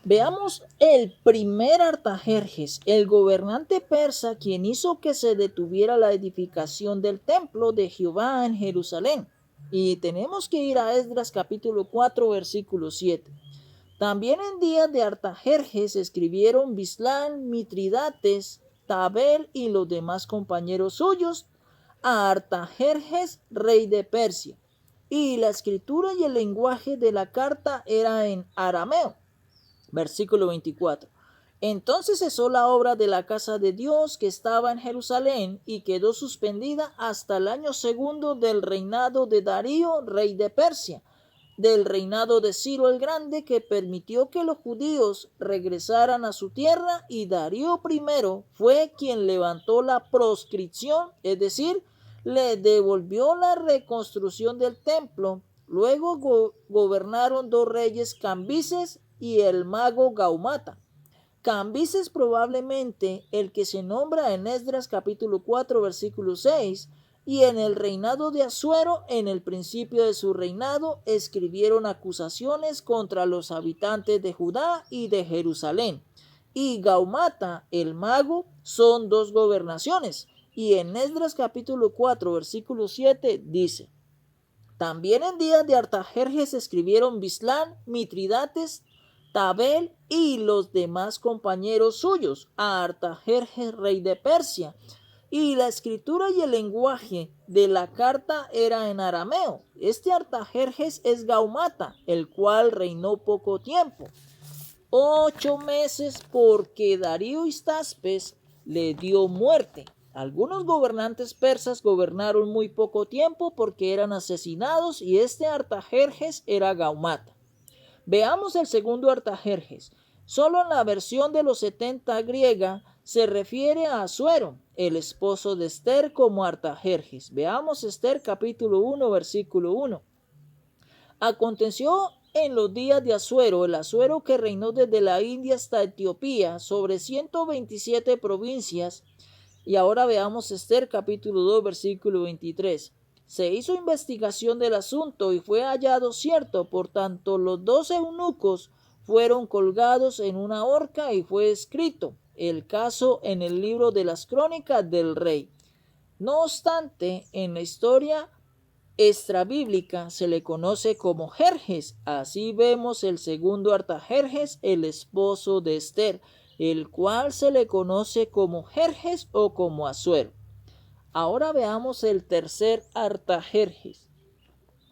Veamos el primer Artajerjes, el gobernante persa, quien hizo que se detuviera la edificación del templo de Jehová en Jerusalén. Y tenemos que ir a Esdras capítulo 4, versículo 7. También en días de Artajerjes escribieron Bislán, Mitridates, Tabel y los demás compañeros suyos a Artajerjes, rey de Persia. Y la escritura y el lenguaje de la carta era en arameo. Versículo 24. Entonces cesó la obra de la casa de Dios que estaba en Jerusalén y quedó suspendida hasta el año segundo del reinado de Darío, rey de Persia, del reinado de Ciro el Grande, que permitió que los judíos regresaran a su tierra, y Darío I fue quien levantó la proscripción, es decir, le devolvió la reconstrucción del templo. Luego gobernaron dos reyes, Cambises y el mago Gaumata. Cambises, probablemente el que se nombra en Esdras capítulo 4 versículo 6, y en el reinado de Asuero, en el principio de su reinado, escribieron acusaciones contra los habitantes de Judá y de Jerusalén. Y Gaumata, el mago, son dos gobernaciones. Y en Esdras capítulo 4 versículo 7 dice: también en días de Artajerjes escribieron Bislán, Mitridates, Tabel y los demás compañeros suyos a Artajerjes, rey de Persia. Y la escritura y el lenguaje de la carta era en arameo. Este Artajerjes es Gaumata, el cual reinó poco tiempo, 8 meses, porque Darío Histaspes le dio muerte. Algunos gobernantes persas gobernaron muy poco tiempo porque eran asesinados, y este Artajerjes era Gaumata. Veamos el segundo Artajerjes. Solo en la versión de los 70 griega se refiere a Asuero, el esposo de Esther, como Artajerjes. Veamos Esther capítulo 1 versículo 1. Aconteció en los días de Asuero, el Asuero que reinó desde la India hasta Etiopía, sobre 127 provincias. Y ahora veamos Esther capítulo 2 versículo 23. Se hizo investigación del asunto y fue hallado cierto, por tanto los 12 eunucos fueron colgados en una horca y fue escrito el caso en el libro de las crónicas del rey. No obstante, en la historia extrabíblica se le conoce como Jerjes. Así vemos el segundo Artajerjes, el esposo de Esther, el cual se le conoce como Jerjes o como Asuero. Ahora veamos el tercer Artajerjes,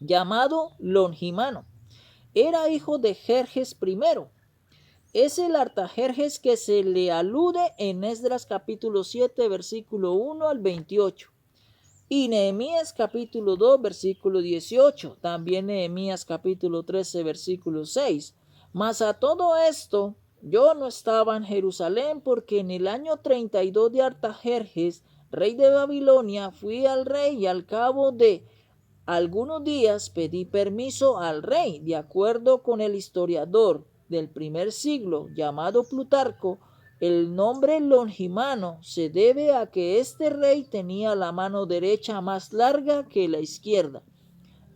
llamado Longimano. Era hijo de Jerjes I. Es el Artajerjes que se le alude en Esdras capítulo 7 versículo 1 al 28. Y Nehemías capítulo 2 versículo 18, también Nehemías capítulo 13 versículo 6. Mas a todo esto yo no estaba en Jerusalén, porque en el año 32 de Artajerjes, rey de Babilonia, fui al rey, y al cabo de algunos días pedí permiso al rey, de acuerdo con el historiador del primer siglo llamado Plutarco. El nombre Longimano se debe a que este rey tenía la mano derecha más larga que la izquierda.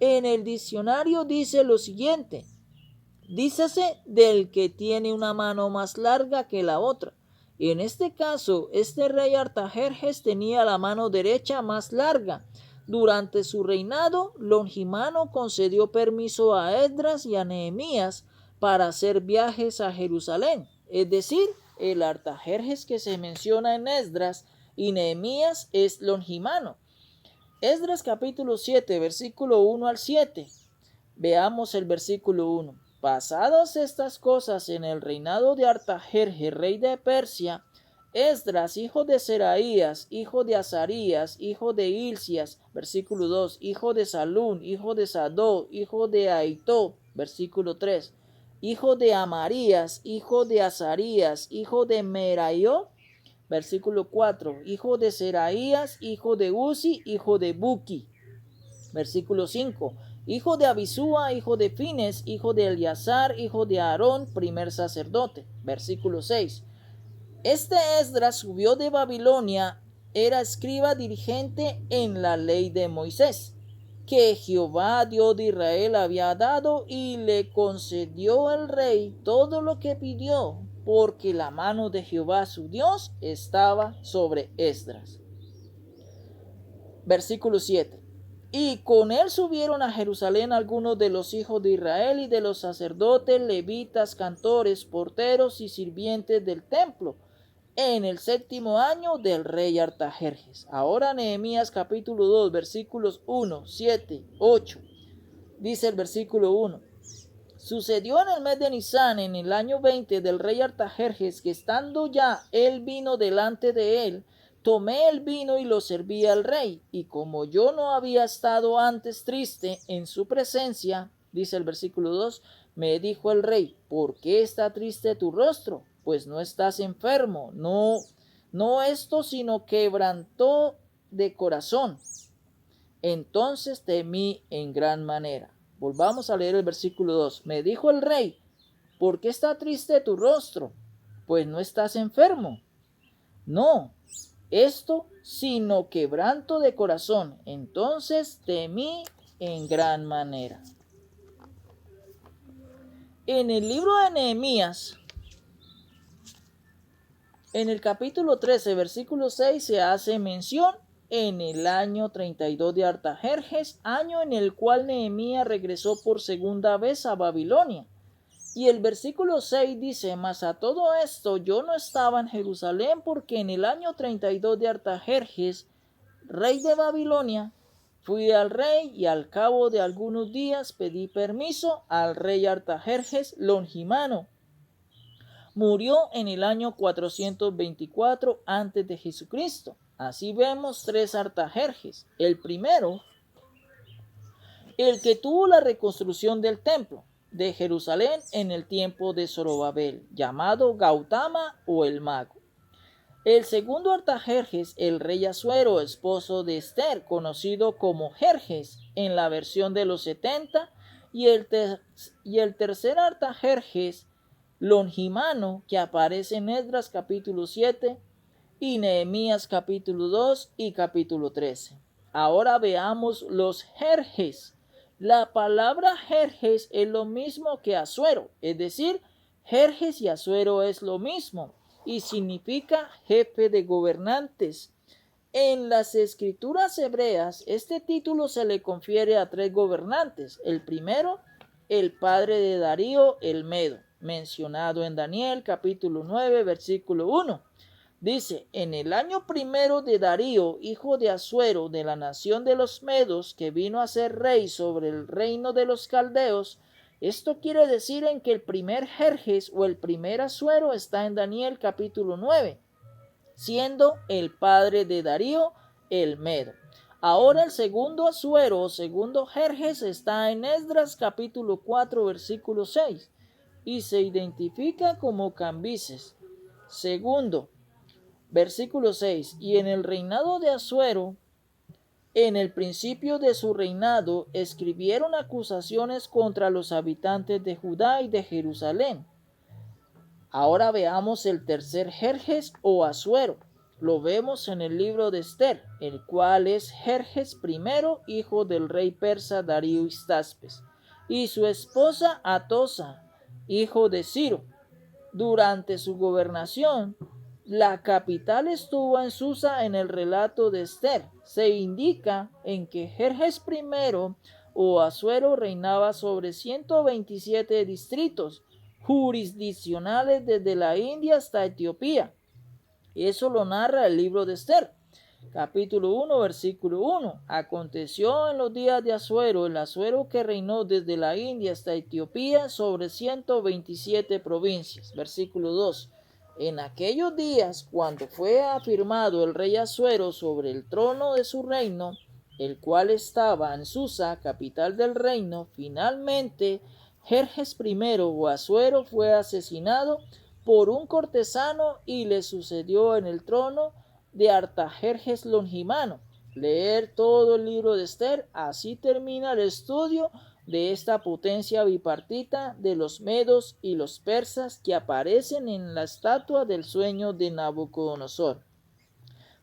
En el diccionario dice lo siguiente: dícese del que tiene una mano más larga que la otra. Y en este caso, este rey Artajerjes tenía la mano derecha más larga. Durante su reinado, Longimano concedió permiso a Esdras y a Nehemías para hacer viajes a Jerusalén. Es decir, el Artajerjes que se menciona en Esdras y Nehemías es Longimano. Esdras capítulo 7, versículo 1 al 7. Veamos el versículo 1. Pasadas estas cosas en el reinado de Artajerjes, rey de Persia, Esdras, hijo de Seraías, hijo de Azarías, hijo de Hilcias, versículo 2, hijo de Salún, hijo de Sadó, hijo de Aitó, versículo 3, hijo de Amarías, hijo de Azarías, hijo de Meraió, versículo 4, hijo de Seraías, hijo de Uzi, hijo de Buki, versículo 5, hijo de Abisúa, hijo de Fines, hijo de Eleazar, hijo de Aarón, primer sacerdote. Versículo 6. Este Esdras subió de Babilonia, era escriba dirigente en la ley de Moisés, que Jehová Dios de Israel había dado, y le concedió el rey todo lo que pidió, porque la mano de Jehová su Dios estaba sobre Esdras. Versículo 7. Y con él subieron a Jerusalén algunos de los hijos de Israel y de los sacerdotes, levitas, cantores, porteros y sirvientes del templo, en el 7º año del rey Artajerjes. Ahora Nehemías capítulo 2, versículos 1, 7, 8. Dice el versículo 1. Sucedió en el mes de Nisán, en el año 20 del rey Artajerjes, que estando ya el vino delante de él, tomé el vino y lo serví al rey. Y como yo no había estado antes triste en su presencia, dice el versículo 2, me dijo el rey, ¿por qué está triste tu rostro? Pues no estás enfermo, no esto, sino quebrantó de corazón. Entonces temí en gran manera. Volvamos a leer el versículo 2. Me dijo el rey, ¿por qué está triste tu rostro? Pues no estás enfermo. No, esto, sino quebranto de corazón. Entonces temí en gran manera. En el libro de Nehemías, en el capítulo 13, versículo 6, se hace mención en el año 32 de Artajerjes, año en el cual Nehemías regresó por segunda vez a Babilonia. Y el versículo 6 dice, mas a todo esto yo no estaba en Jerusalén, porque en el año 32 de Artajerjes, rey de Babilonia, fui al rey y al cabo de algunos días pedí permiso al rey Artajerjes Longimano. Murió en el año 424 antes de Jesucristo. Así vemos tres Artajerjes. El primero, el que tuvo la reconstrucción del templo de Jerusalén en el tiempo de Zorobabel, llamado Gautama o el mago. El segundo Artajerjes, el rey Asuero, esposo de Esther, conocido como Jerjes en la versión de los 70, y el tercer Artajerjes, Longimano, que aparece en Esdras capítulo 7 y Nehemías capítulo 2 y capítulo 13. Ahora veamos los Jerjes. La palabra Jerjes es lo mismo que Asuero, es decir, Jerjes y Asuero es lo mismo y significa jefe de gobernantes. En las escrituras hebreas, este título se le confiere a tres gobernantes. El primero, el padre de Darío el Medo, mencionado en Daniel capítulo 9, versículo 1. Dice, en el año primero de Darío, hijo de Asuero, de la nación de los Medos, que vino a ser rey sobre el reino de los caldeos. Esto quiere decir en que el primer Jerjes o el primer Asuero está en Daniel capítulo 9, siendo el padre de Darío el Medo. Ahora el segundo Asuero o segundo Jerjes está en Esdras capítulo 4 versículo 6 y se identifica como Cambises. Segundo, versículo 6, y en el reinado de Asuero, en el principio de su reinado, escribieron acusaciones contra los habitantes de Judá y de Jerusalén. Ahora veamos el tercer Jerjes o Asuero. Lo vemos en el libro de Esther, el cual es Jerjes I, hijo del rey persa Darío Histaspes, y su esposa Atosa, hijo de Ciro. Durante su gobernación, la capital estuvo en Susa. En el relato de Esther se indica en que Jerjes I o Asuero reinaba sobre 127 distritos jurisdiccionales desde la India hasta Etiopía. Eso lo narra el libro de Esther, capítulo 1, versículo 1. Aconteció en los días de Asuero, el Asuero que reinó desde la India hasta Etiopía sobre 127 provincias. Versículo 2. En aquellos días, cuando fue afirmado el rey Asuero sobre el trono de su reino, el cual estaba en Susa, capital del reino, finalmente Jerjes I o Asuero fue asesinado por un cortesano y le sucedió en el trono de Artajerjes Longimano. Leer todo el libro de Esther. Así termina el estudio de esta potencia bipartita de los medos y los persas que aparecen en la estatua del sueño de Nabucodonosor,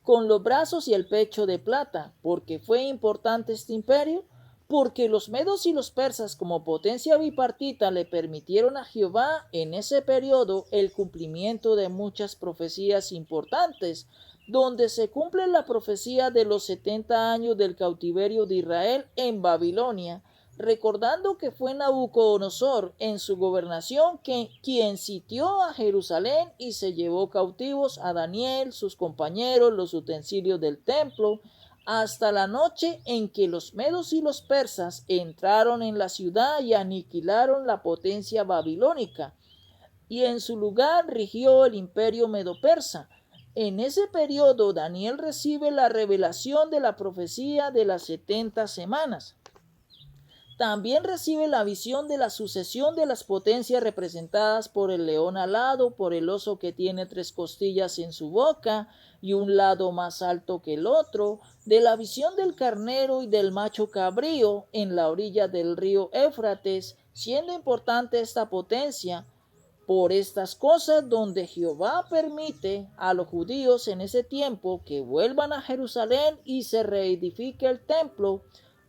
con los brazos y el pecho de plata. ¿Por qué fue importante este imperio? porque los medos y los persas como potencia bipartita le permitieron a Jehová en ese periodo el cumplimiento de muchas profecías importantes, donde se cumple la profecía de los 70 años del cautiverio de Israel en Babilonia, recordando que fue Nabucodonosor en su gobernación quien sitió a Jerusalén y se llevó cautivos a Daniel, sus compañeros, los utensilios del templo, hasta la noche en que los medos y los persas entraron en la ciudad y aniquilaron la potencia babilónica, y en su lugar rigió el imperio medo-persa. En ese periodo Daniel recibe la revelación de la profecía de las 70 semanas. También recibe la visión de la sucesión de las potencias representadas por el león alado, por el oso que tiene 3 costillas en su boca y un lado más alto que el otro, de la visión del carnero y del macho cabrío en la orilla del río Éufrates, siendo importante esta potencia por estas cosas donde Jehová permite a los judíos en ese tiempo que vuelvan a Jerusalén y se reedifique el templo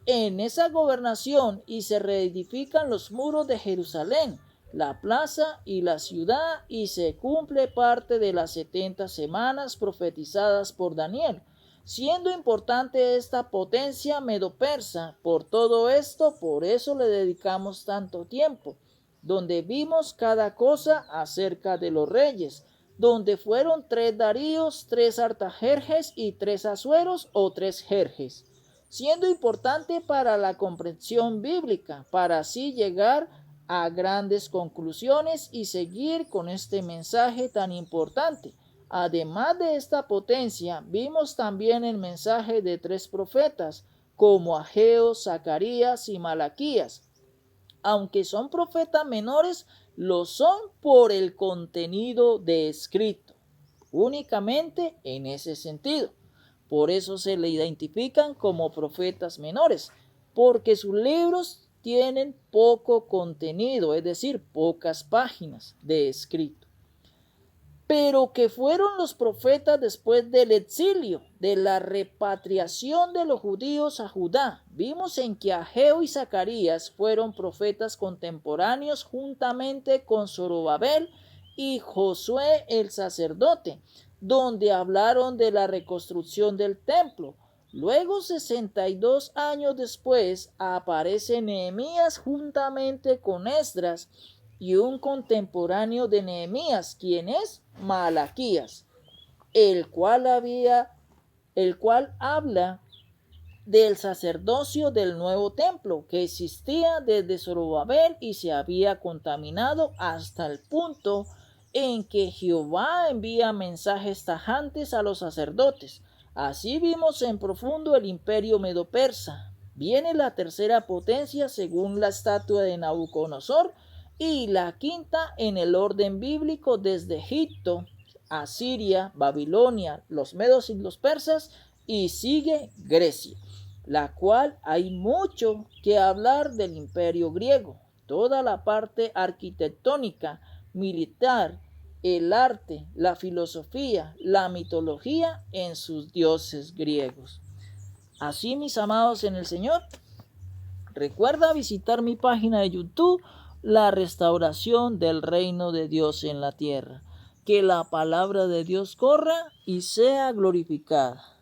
en esa gobernación y se reedifican los muros de Jerusalén, la plaza y la ciudad, y se cumple parte de las 70 semanas profetizadas por Daniel, siendo importante esta potencia medo-persa. Por todo esto, por eso le dedicamos tanto tiempo, donde vimos cada cosa acerca de los reyes, donde fueron 3 Daríos, 3 Artajerjes y 3 Asueros o 3 Jerjes, siendo importante para la comprensión bíblica, para así llegar a grandes conclusiones y seguir con este mensaje tan importante. Además de esta potencia, vimos también el mensaje de 3 profetas, como Ageo, Zacarías y Malaquías. Aunque son profetas menores, lo son por el contenido de escrito, únicamente en ese sentido. Por eso se le identifican como profetas menores, porque sus libros tienen poco contenido, es decir, pocas páginas de escrito. Pero que fueron los profetas después del exilio, de la repatriación de los judíos a Judá. Vimos en que Ageo y Zacarías fueron profetas contemporáneos juntamente con Zorobabel y Josué el sacerdote, donde hablaron de la reconstrucción del templo. Luego, 62 años después, aparece Nehemías juntamente con Esdras y un contemporáneo de Nehemías, quien es Malaquías, el cual habla del sacerdocio del nuevo templo que existía desde Zorobabel y se había contaminado hasta el punto en que Jehová envía mensajes tajantes a los sacerdotes. Así vimos en profundo el imperio medo-persa. Viene la tercera potencia según la estatua de Nabucodonosor y la quinta en el orden bíblico desde Egipto, Asiria, Babilonia, los medos y los persas, y sigue Grecia, la cual hay mucho que hablar del imperio griego, toda la parte arquitectónica, militar, el arte, la filosofía, la mitología en sus dioses griegos. Así, mis amados en el Señor, recuerda visitar mi página de YouTube, La Restauración del Reino de Dios en la Tierra. Que la palabra de Dios corra y sea glorificada.